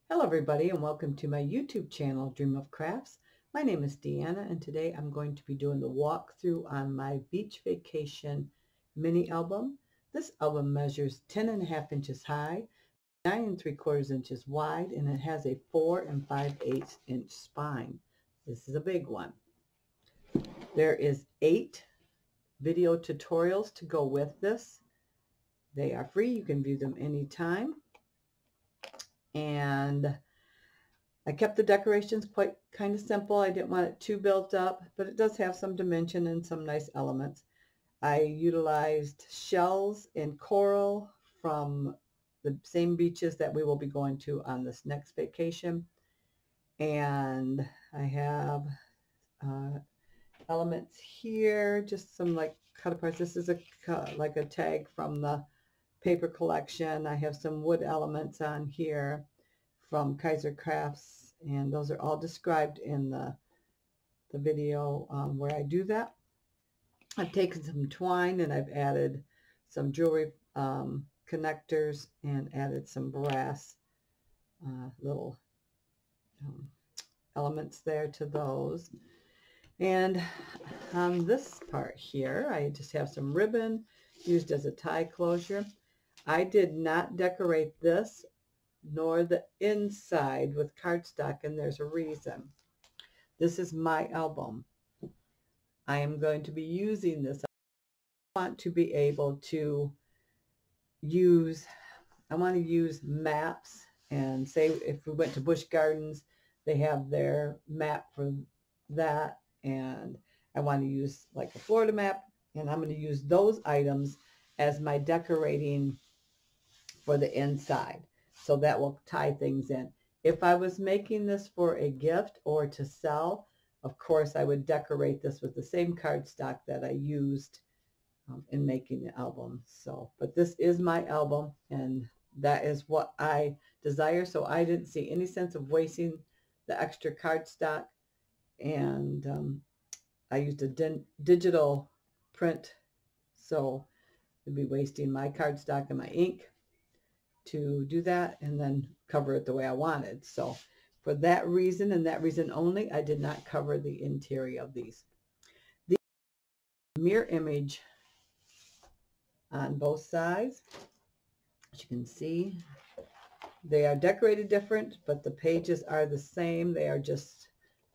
Hello everybody and welcome to my YouTube channel, Dream of Crafts. My name is Deanna and today I'm going to be doing the walkthrough on my beach vacation mini album. This album measures 10.5 inches high, 9 3/4 inches wide, and it has a 4 5/8 inch spine. This is a big one. There is 8 video tutorials to go with this. They are free. You can view them anytime. And I kept the decorations quite kind of simple. I didn't want it too built up, but it does have some dimension and some nice elements. I utilized shells and coral from the same beaches that we will be going to on this next vacation. And I have elements here, just some like cut aparts. This is like a tag from the paper collection. I have some wood elements on here from Kaiser Crafts, and those are all described in the video where I do that. I've taken some twine and I've added some jewelry connectors and added some brass little elements there to those. And on this part here, I just have some ribbon used as a tie closure. I did not decorate this nor the inside with cardstock, and there's a reason. This is my album. I am going to be using this. I want to be able to use, I want to use maps, and say if we went to Busch Gardens, they have their map for that, and I want to use like a Florida map, and I'm going to use those items as my decorating for the inside. So that will tie things in. If I was making this for a gift or to sell, of course I would decorate this with the same cardstock that I used in making the album. So, but this is my album and that is what I desire. So I didn't see any sense of wasting the extra cardstock, and I used a digital print, so it'd be wasting my cardstock and my ink to do that and then cover it the way I wanted. So for that reason and that reason only, I did not cover the interior of these. The mirror image on both sides, as you can see, they are decorated different, but the pages are the same. They are just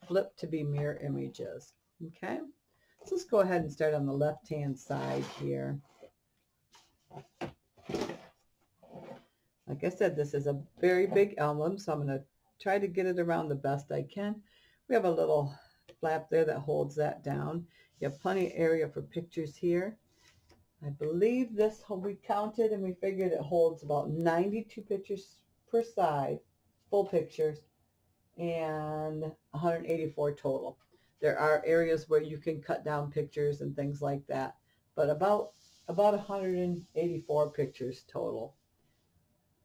flipped to be mirror images. Okay, so let's go ahead and start on the left-hand side here. Like I said, this is a very big album, so I'm going to try to get it around the best I can. We have a little flap there that holds that down. You have plenty of area for pictures here. I believe this, we counted and we figured it holds about 92 pictures per side, full pictures, and 184 total. There are areas where you can cut down pictures and things like that, but about 184 pictures total.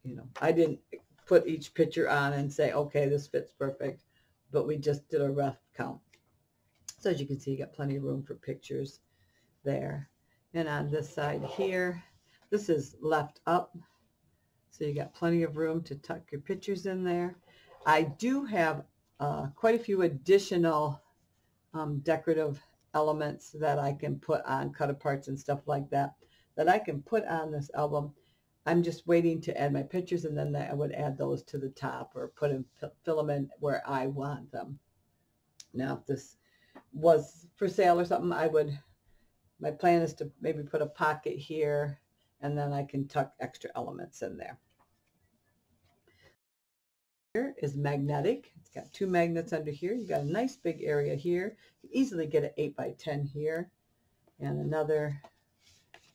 You know, I didn't put each picture on and say, okay, this fits perfect, but we just did a rough count. So as you can see, you got plenty of room for pictures there. And on this side here, this is left up, so you got plenty of room to tuck your pictures in there. I do have quite a few additional decorative elements that I can put on, cut aparts and stuff like that, that I can put on this album. I'm just waiting to add my pictures, and then I would add those to the top or fill them in where I want them. Now, if this was for sale or something, my plan is to maybe put a pocket here, and then I can tuck extra elements in there. Here is magnetic. It's got 2 magnets under here. You got a nice big area here. You can easily get an 8 by 10 here, and another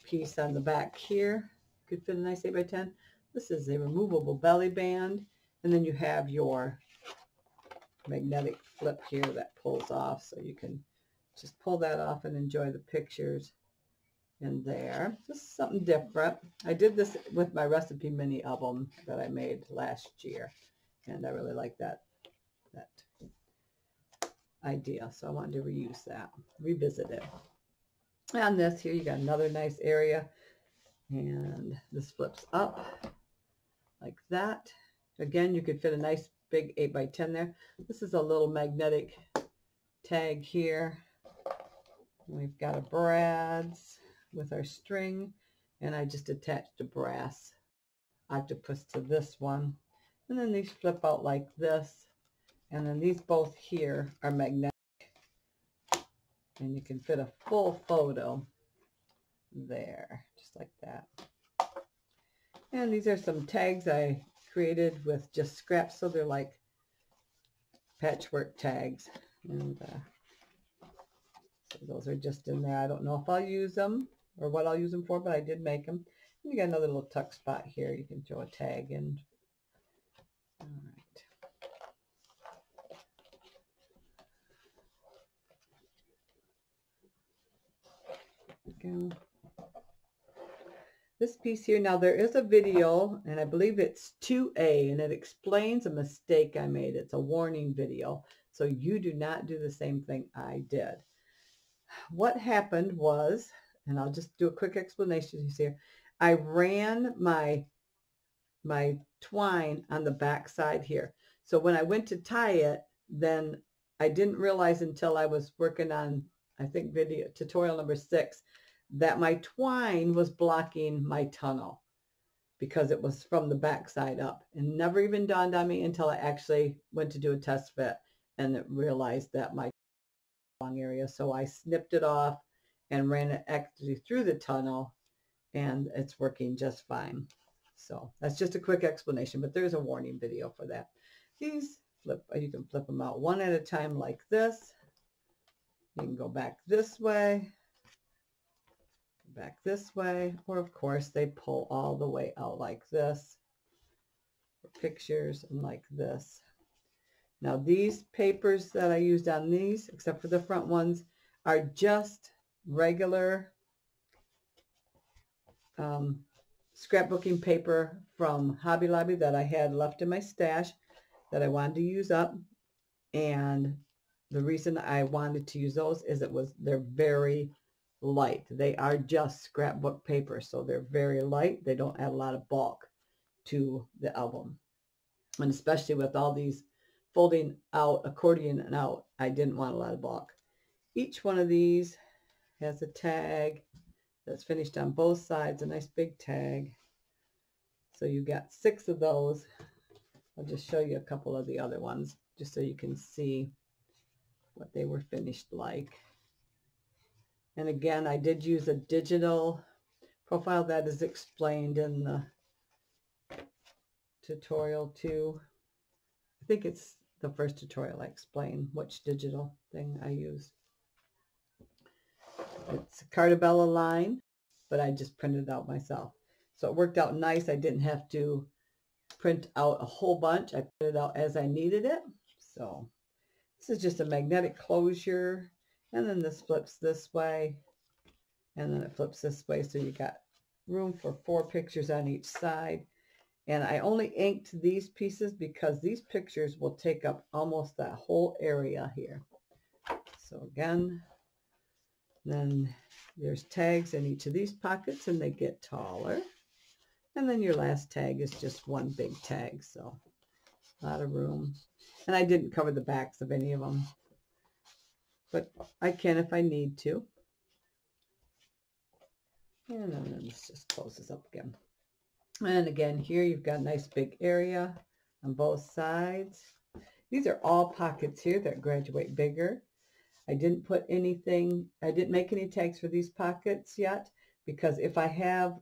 piece on the back here. Could fit a nice 8 by 10. This is a removable belly band, and then you have your magnetic flip here that pulls off, so you can just pull that off and enjoy the pictures in there. Just something different. I did this with my recipe mini album that I made last year, and I really like that idea, so I wanted to reuse that, revisit it. On this here, you got another nice area, and this flips up like that. Again, you could fit a nice big 8x10 there. This is a little magnetic tag here. We've got a brads with our string, and I just attached a brass octopus to this one. And then these flip out like this, and then these both here are magnetic, and you can fit a full photo there, just like that. And these are some tags I created with just scraps, so they're like patchwork tags, and so those are just in there. I don't know if I'll use them or what I'll use them for, but I did make them. And you got another little tuck spot here. You can throw a tag in. All right. Go. This piece here, now there is a video, and I believe it's 2A, and it explains a mistake I made. It's a warning video, so you do not do the same thing I did. What happened was, and I'll just do a quick explanation here, I ran my twine on the back side here. So when I went to tie it, then I didn't realize until I was working on, I think, video tutorial number 6, that my twine was blocking my tunnel because it was from the back side up. And never even dawned on me until I actually went to do a test fit and realized that my long area. So I snipped it off and ran it actually through the tunnel, and it's working just fine. So that's just a quick explanation, but there's a warning video for that. These flip, you can flip them out one at a time like this. You can go back this way, back this way, or of course they pull all the way out like this for pictures, and like this. Now these papers that I used on these, except for the front ones, are just regular scrapbooking paper from Hobby Lobby that I had left in my stash that I wanted to use up. And the reason I wanted to use those is they're very light. They are just scrapbook paper, so they're very light. They don't add a lot of bulk to the album. And especially with all these folding out, accordion and out, I didn't want a lot of bulk. Each one of these has a tag that's finished on both sides, a nice big tag. So you got 6 of those. I'll just show you a couple of the other ones just so you can see what they were finished like. And again, I did use a digital profile that is explained in the tutorial too. I think it's the first tutorial I explain which digital thing I used. It's a Cartabella line, but I just printed it out myself. So it worked out nice. I didn't have to print out a whole bunch. I printed it out as I needed it. So this is just a magnetic closure. And then this flips this way. And then it flips this way. So you got room for 4 pictures on each side. And I only inked these pieces because these pictures will take up almost that whole area here. So again, then there's tags in each of these pockets, and they get taller. And then your last tag is just one big tag, so a lot of room. And I didn't cover the backs of any of them, but I can if I need to. And then this just closes up again. And again, here you've got a nice big area on both sides. These are all pockets here that graduate bigger. I didn't put anything, I didn't make any tags for these pockets yet, because if I have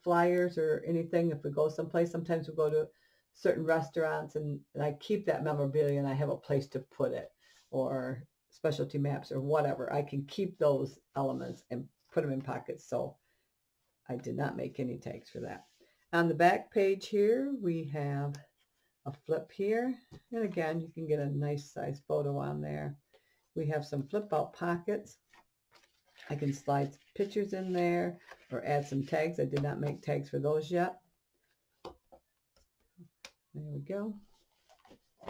flyers or anything, if we go someplace, sometimes we go to certain restaurants and I keep that memorabilia and I have a place to put it, or specialty maps or whatever. I can keep those elements and put them in pockets. So I did not make any tags for that. On the back page here, we have a flip here. And again, you can get a nice size photo on there. We have some flip out pockets. I can slide pictures in there or add some tags. I did not make tags for those yet. There we go.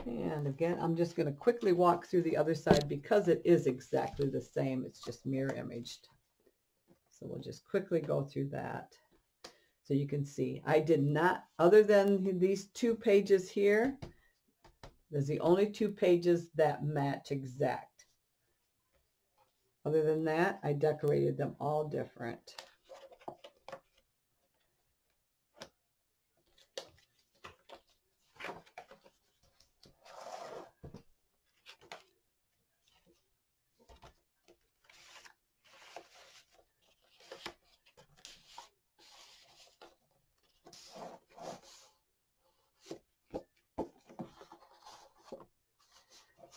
And again, I'm just going to quickly walk through the other side because it is exactly the same. It's just mirror imaged. So we'll just quickly go through that. So you can see, I did not, other than these 2 pages here, there's the only 2 pages that match exact. Other than that, I decorated them all different.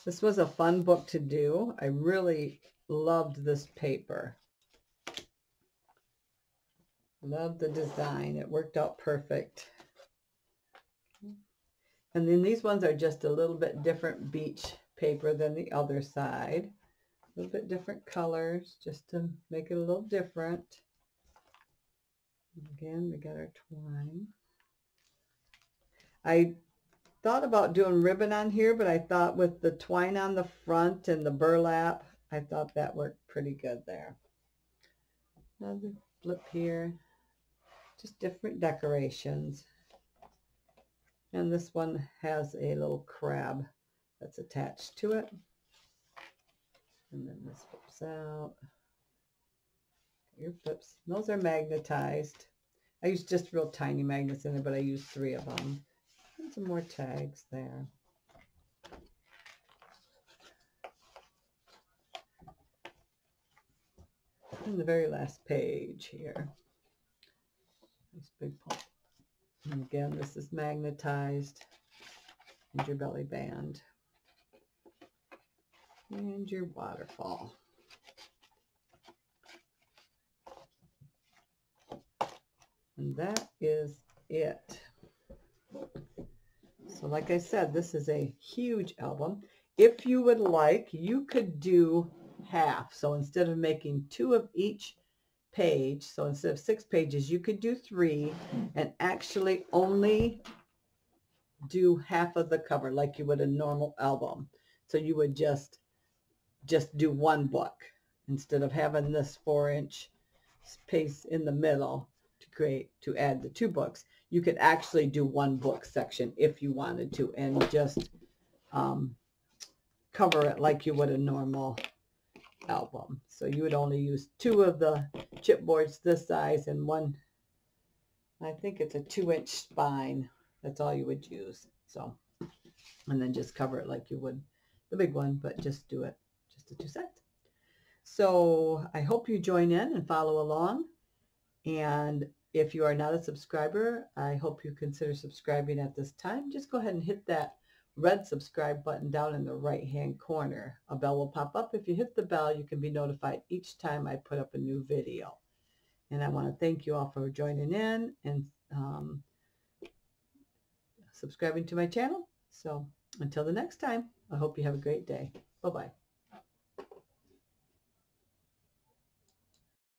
This was a fun book to do. I really loved this paper. Love the design. It worked out perfect. And then these ones are just a little bit different beach paper than the other side. A little bit different colors just to make it a little different. Again, we got our twine. I thought about doing ribbon on here, but I thought with the twine on the front and the burlap, I thought that worked pretty good there. Another flip here. Just different decorations. And this one has a little crab that's attached to it. And then this flips out. Your flips. Those are magnetized. I use just real tiny magnets in there, but I use 3 of them. And some more tags there. And the very last page here. Nice big pump. And again, this is magnetized. And your belly band. And your waterfall. And that is it. So like I said, this is a huge album. If you would like, you could do half. So instead of making 2 of each page, so instead of 6 pages, you could do 3 and actually only do half of the cover like you would a normal album. So you would just do 1 book instead of having this 4-inch space in the middle to add the 2 books. You could actually do 1 book section if you wanted to and just cover it like you would a normal album. So you would only use 2 of the chipboards this size and 1, I think it's a 2-inch spine. That's all you would use. So, and then just cover it like you would the big one, but just do it just the 2 sets. So I hope you join in and follow along. And if you are not a subscriber, I hope you consider subscribing at this time. Just go ahead and hit that red subscribe button down in the right-hand corner. A bell will pop up. If you hit the bell, you can be notified each time I put up a new video. And I want to thank you all for joining in and subscribing to my channel. So until the next time, I hope you have a great day. Bye-bye.